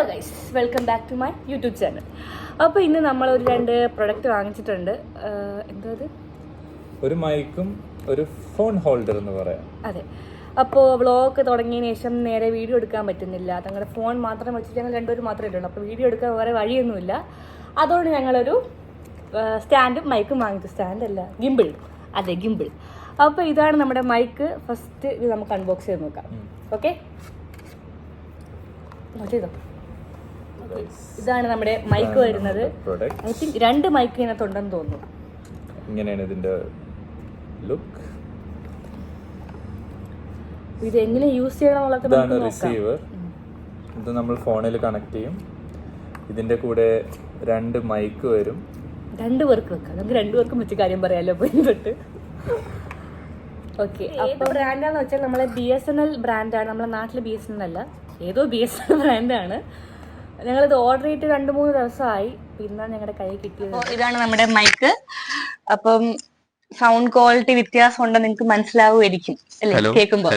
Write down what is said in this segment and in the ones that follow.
Guys, welcome back to my YouTube channel. അപ്പോൾ ഇന്ന് നമ്മളൊരു 2 പ്രൊഡക്റ്റ് വാങ്ങിച്ചിട്ടുണ്ട്. എന്താ അത്? ഒരു മൈക്കും ഒരു ഫോൺ ഹോൾഡർ എന്ന് പറയാം. അതെ. അപ്പോൾ വ്ളോഗ് തുടങ്ങിയതിന് ശേഷം നേരെ വീഡിയോ എടുക്കാൻ പറ്റുന്നില്ല. തങ്ങളുടെ ഫോൺ മാത്രം വെച്ചിട്ട് ഞങ്ങൾ രണ്ടുപേരും മാത്രമേ ഉള്ളൂ. അപ്പോൾ വീഡിയോ എടുക്കാൻ വേറെ വഴിയൊന്നുമില്ല. അതുകൊണ്ട് ഞങ്ങളൊരു സ്റ്റാൻഡും മൈക്കും വാങ്ങിച്ചു. സ്റ്റാൻഡല്ല, ഗിംബിൾ. അതെ, ഗിംബിൾ. അപ്പോൾ ഇതാണ് നമ്മുടെ മൈക്ക്. ഫസ്റ്റ് ഇത് നമുക്ക് അൺബോക്സ് ചെയ്ത് നോക്കാം. ഓക്കെ, ചെയ്തോ. ഇതാണ് നമ്മുടെ മൈക്ക് വരുന്നത്. ഐ തിങ്ക് 2 മൈക്ക് ഇതിനകത്തുണ്ടെന്ന് തോന്നുന്നു. ഇങ്ങനെയാണ് ഇതിന്റെ ലുക്ക്. ഇത് എങ്ങനെ യൂസ് ചെയ്യണം. ഇതാണ് റിസീവർ. ഇത് നമ്മൾ ഫോണിൽ കണക്ട് ചെയ്യും. ഇതിന്റെ കൂടെ 2 മൈക്ക് വരും. 2 പേർക്ക് വെക്കാം. നമുക്ക് 2 പേർക്കും വെച്ച് കാര്യം പറയാമല്ലോ. അപ്പോൾ തൊട്ട് ഓക്കെ. അപ്പോൾ ബ്രാൻഡാണെന്ന് വെച്ചാൽ നമ്മളെ BSNL ബ്രാൻഡാണ്. നമ്മുടെ നാട്ടിൽ BSNL അല്ല, ഏതോ BSNL ബ്രാൻഡാണ്. ഞങ്ങളിത് ഓർഡർ ചെയ്തിട്ട് 2-3 ദിവസമായി. പിന്നെ ഞങ്ങളുടെ കയ്യിൽ കിട്ടിയത് ഇതാണ് നമ്മുടെ മൈക്ക്. അപ്പം സൗണ്ട് ക്വാളിറ്റി വ്യത്യാസം ഉണ്ടെന്ന് നിങ്ങൾക്ക് മനസ്സിലാവുമായിരിക്കും അല്ലേ കേൾക്കുമ്പോൾ?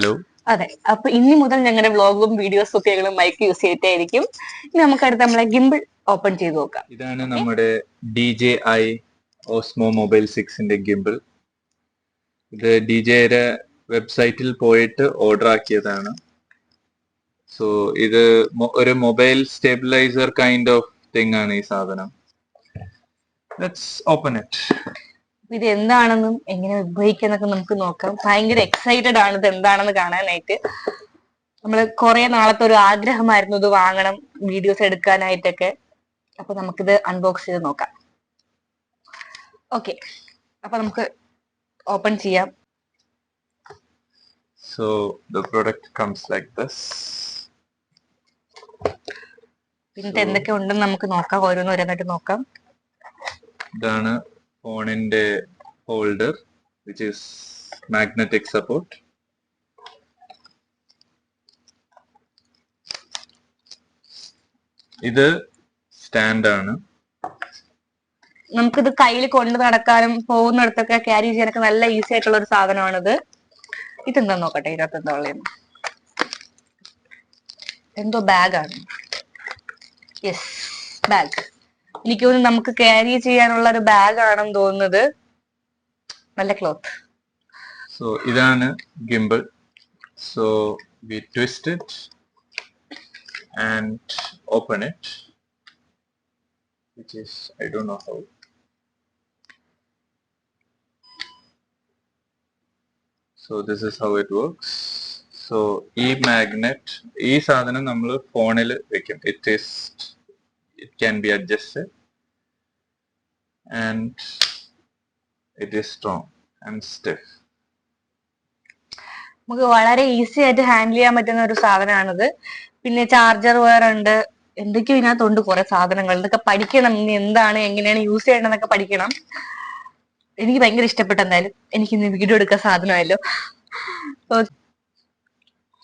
അതെ. അപ്പൊ ഇനി മുതൽ ഞങ്ങളുടെ വ്ളോഗും വീഡിയോസും ഒക്കെ ഞങ്ങൾ മൈക്ക് യൂസ് ചെയ്തിട്ടായിരിക്കും. ഇനി നമുക്കടുത്ത് നമ്മളെ ഗിംബിൾ ഓപ്പൺ ചെയ്ത് നോക്കാം. ഇതാണ് നമ്മുടെ DJI Osmo Mobile 6ന്റെ ഗിംബിൾ. ഇത് DJIയുടെ വെബ്സൈറ്റിൽ പോയിട്ട് ഓർഡർ ആക്കിയതാണ്. സോ ഇത് ഒരു mobile stabiliser kind of thing ആണ് ഈ സാധനം. Let's open it. ഇത് എന്താണെന്നും എങ്ങനെ ഉപയോഗിക്കാന്നൊക്കെ നമുക്ക് നോക്കാം. ഭയങ്കര എക്സൈറ്റഡ് ആണ് ഇത് എന്താണെന്ന് കാണാനായിട്ട്. നമ്മള് കുറെ നാളത്തെ ഒരു ആഗ്രഹമായിരുന്നു ഇത് വാങ്ങണം, വീഡിയോസ് എടുക്കാനായിട്ടൊക്കെ. അപ്പൊ നമുക്കിത് അൺബോക്സ് ചെയ്ത് നോക്കാം. ഓക്കെ, അപ്പൊ നമുക്ക് ഓപ്പൺ ചെയ്യാം. So the product comes like this. പിന്നെ എന്തൊക്കെ ഉണ്ടെന്ന് നമുക്ക് നോക്കാം. ഓരോന്നായിട്ട് നോക്കാം. ഇതാണ് ഫോണിന്റെ holder, which is magnetic support. ഇത് സ്റ്റാൻഡ് ആണ്. നമുക്കിത് കയ്യിൽ കൊണ്ട് നടക്കാനും പോകുന്നിടത്തൊക്കെ ക്യാരി ചെയ്യാനൊക്കെ നല്ല ഈസി ആയിട്ടുള്ള ഒരു സാധനമാണിത്. ഇതെന്താ നോക്കട്ടെ, ഇതിനകത്ത് എന്താ ഉള്ളത്. എന്തോ ബാഗാണ്. Yes, bag. എനിക്ക് തോന്നുന്നു നമുക്ക് ക്യാരി ചെയ്യാനുള്ള ഒരു ബാഗ് ആണെന്ന് തോന്നുന്നത്. നല്ല ക്ലോത്ത്. സോ ഇതാണ് gimbal. So we twist it and open it, which is I don't know how. So this is how it works. So ഈ മാഗ്നെറ്റ്, ഈ സാധനം നമ്മൾ ഫോണിൽ വെക്കും. It can be adjusted and it is strong and stiff. നമുക്ക് വളരെ easy ആയിട്ട് handle ചെയ്യാൻ പറ്റുന്ന ഒരു സാധനമാണിത്. പിന്നെ ചാർജർ വേറെ ഉണ്ട്, എന്തൊക്കെയോ ഇതിനകത്തുണ്ട് കുറെ സാധനങ്ങൾ. ഇതൊക്കെ പഠിക്കണം. ഇനി എന്താണ്, എങ്ങനെയാണ് യൂസ് ചെയ്യണമെന്നൊക്കെ പഠിക്കണം. എനിക്ക് ഭയങ്കര ഇഷ്ടപ്പെട്ടു. എന്തായാലും എനിക്ക് ഇന്ന് വീഡിയോ എടുക്കാൻ സാധനമായല്ലോ.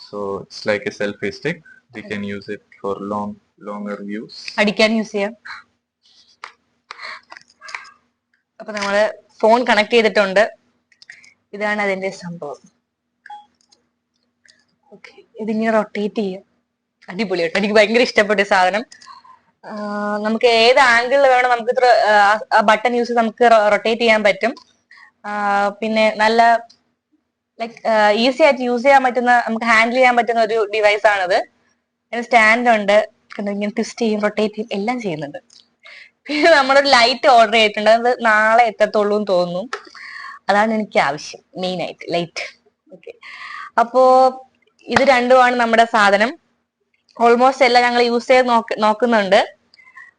So it's like a selfie stick. We can use it for longer use. അടിക്കാൻ യൂസ് ചെയ്യാം. അപ്പൊ നമ്മള് ഫോൺ കണക്ട് ചെയ്തിട്ടുണ്ട്. ഇതാണ് അതിന്റെ സംഭവം. ഓക്കെ, ഇതിങ്ങനെ റൊട്ടേറ്റ് ചെയ്യും. അടിപൊളിയായിട്ട് എനിക്ക് ഭയങ്കര ഇഷ്ടപ്പെട്ട സാധനം. നമുക്ക് ഏത് ആംഗിളിൽ വേണം നമുക്ക് ഇത്ര ബട്ടൺ യൂസ് ചെയ്ത് നമുക്ക് റൊട്ടേറ്റ് ചെയ്യാൻ പറ്റും. പിന്നെ നല്ല ലൈക്ക് ഈസി ആയിട്ട് യൂസ് ചെയ്യാൻ പറ്റുന്ന, നമുക്ക് ഹാൻഡിൽ ചെയ്യാൻ പറ്റുന്ന ഒരു ഡിവൈസ് ആണിത്. അതിന് സ്റ്റാൻഡ് ഉണ്ട്. ഇങ്ങനെ ട്വിസ്റ്റ് ചെയ്യും, റൊട്ടേറ്റ് ചെയ്യും, എല്ലാം ചെയ്യുന്നുണ്ട്. പിന്നെ നമ്മളൊരു ലൈറ്റ് ഓർഡർ ചെയ്തിട്ടുണ്ട്. അത് നാളെ എത്തത്തുള്ളൂ എന്ന് തോന്നുന്നു. അതാണ് എനിക്ക് ആവശ്യം, മെയിൻ ആയിട്ട് ലൈറ്റ്. ഓക്കെ, അപ്പോ ഇത് രണ്ടുമാണ് നമ്മുടെ സാധനം. ഓൾമോസ്റ്റ് എല്ലാം ഞങ്ങൾ യൂസ് ചെയ്ത് നോക്കുന്നുണ്ട്.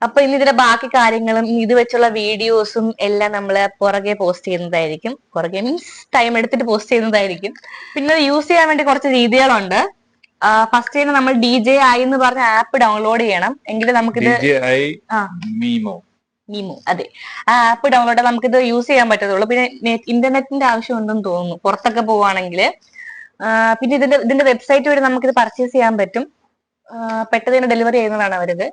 അപ്പൊ ഇനി ഇതിന്റെ ബാക്കി കാര്യങ്ങളും ഇത് വെച്ചുള്ള വീഡിയോസും എല്ലാം നമ്മള് പുറകെ പോസ്റ്റ് ചെയ്യുന്നതായിരിക്കും. പുറകെ മീൻസ് ടൈം എടുത്തിട്ട് പോസ്റ്റ് ചെയ്യുന്നതായിരിക്കും. പിന്നെ യൂസ് ചെയ്യാൻ വേണ്ടി കുറച്ച് രീതികളുണ്ട്. ഫസ്റ്റ് തന്നെ നമ്മൾ DJI എന്ന് പറഞ്ഞ ആപ്പ് ഡൗൺലോഡ് ചെയ്യണം. എങ്കിലും നമുക്കിത് മീമോ, അതെ, ആ ആപ്പ് ഡൗൺലോഡ് ചെയ്താൽ നമുക്കിത് യൂസ് ചെയ്യാൻ പറ്റത്തുള്ളൂ. പിന്നെ ഇന്റർനെറ്റിന്റെ ആവശ്യം ഉണ്ടെന്ന് തോന്നുന്നു പുറത്തൊക്കെ പോവാണെങ്കിൽ. പിന്നെ ഇതിന്റെ വെബ്സൈറ്റ് വഴി നമുക്കിത് പർച്ചേസ് ചെയ്യാൻ പറ്റും. പെട്ടെന്ന് ഡെലിവറി ചെയ്യുന്നതാണ് അവരിത്.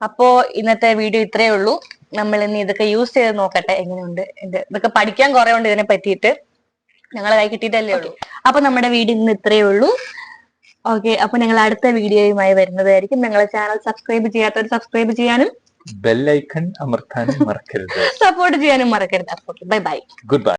അപ്പോ ഇന്നത്തെ വീഡിയോ ഇത്രയേ ഉള്ളൂ. നമ്മൾ ഇനി ഇതൊക്കെ യൂസ് ചെയ്ത് നോക്കട്ടെ എങ്ങനെയുണ്ട്. ഇതൊക്കെ പഠിക്കാൻ കുറെ ഉണ്ട് ഇതിനെ പറ്റിയിട്ട്. ഞങ്ങളെ കൈ കിട്ടിയിട്ടല്ലേ ഉള്ളൂ. അപ്പൊ നമ്മുടെ വീഡിയോ ഇന്ന് ഇത്രയേ ഉള്ളൂ. ഓക്കെ, അപ്പൊ ഞങ്ങൾ അടുത്ത വീഡിയോയുമായി വരുന്നതായിരിക്കും. ഞങ്ങളെ ചാനൽ സബ്സ്ക്രൈബ് ചെയ്യാത്തവർ സബ്സ്ക്രൈബ് ചെയ്യാനും ബെല്ലൈക്കൺ അമർത്താനും മറക്കരുത്. സപ്പോർട്ട് ചെയ്യാനും മറക്കരുത്. Okay, bye bye. Good bye.